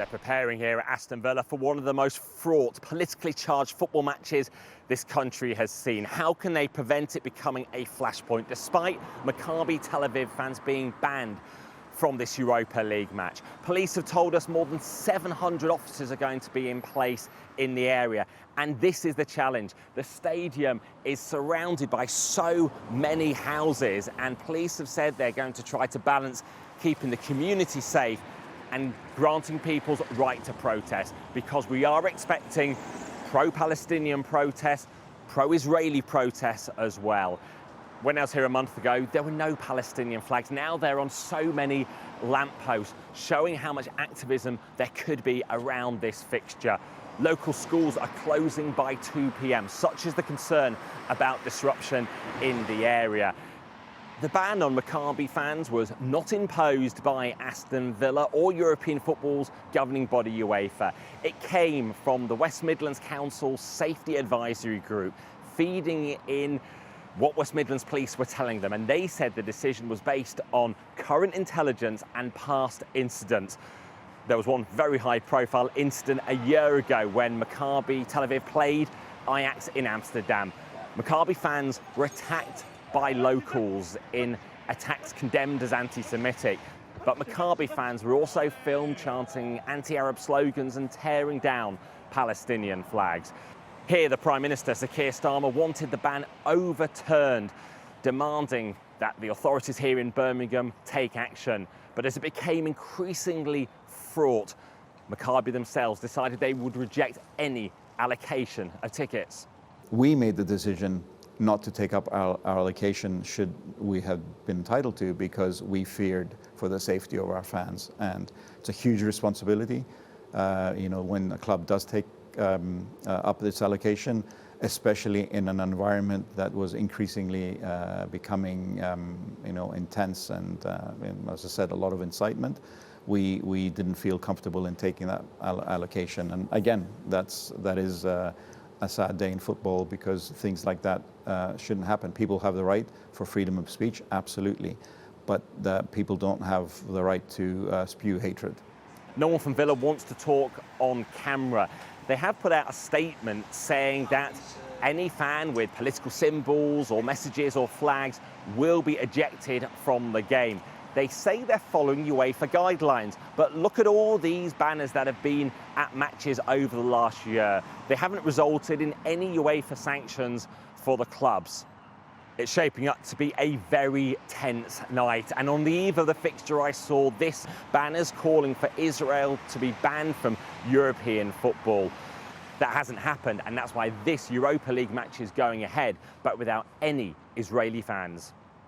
They're preparing here at Aston Villa for one of the most fraught, politically charged football matches this country has seen. How can they prevent it becoming a flashpoint, despite Maccabi Tel Aviv fans being banned from this Europa League match? Police have told us more than 700 officers are going to be in place in the area. And this is the challenge. The stadium is surrounded by so many houses, and police have said they're going to try to balance keeping the community safe and granting people's right to protest, because we are expecting pro-Palestinian protests, pro-Israeli protests as well. When I was here a month ago, there were no Palestinian flags. Now they're on so many lampposts, showing how much activism there could be around this fixture. Local schools are closing by 2 p.m, such is the concern about disruption in the area. The ban on Maccabi fans was not imposed by Aston Villa or European football's governing body UEFA. It came from the West Midlands Council's Safety Advisory Group, feeding in what West Midlands Police were telling them, and they said the decision was based on current intelligence and past incidents. There was one very high-profile incident a year ago when Maccabi Tel Aviv played Ajax in Amsterdam. Maccabi fans were attacked by locals in attacks condemned as anti-Semitic. But Maccabi fans were also filmed chanting anti-Arab slogans and tearing down Palestinian flags. Here, the Prime Minister, Sir Keir Starmer, wanted the ban overturned, demanding that the authorities here in Birmingham take action. But as it became increasingly fraught, Maccabi themselves decided they would reject any allocation of tickets. We made the decision not to take up our allocation should we have been entitled to, because we feared for the safety of our fans. And it's a huge responsibility, when a club does take up this allocation, especially in an environment that was increasingly becoming, intense and, as I said, a lot of incitement. We didn't feel comfortable in taking that allocation. And again, that is a sad day in football, because things like that shouldn't happen. People have the right for freedom of speech, absolutely, but people don't have the right to spew hatred. No one from Villa wants to talk on camera. They have put out a statement saying that any fan with political symbols or messages or flags will be ejected from the game. They say they're following UEFA guidelines, but look at all these banners that have been at matches over the last year. They haven't resulted in any UEFA sanctions for the clubs. It's shaping up to be a very tense night, and on the eve of the fixture I saw this banners calling for Israel to be banned from European football. That hasn't happened, and that's why this Europa League match is going ahead, but without any Israeli fans.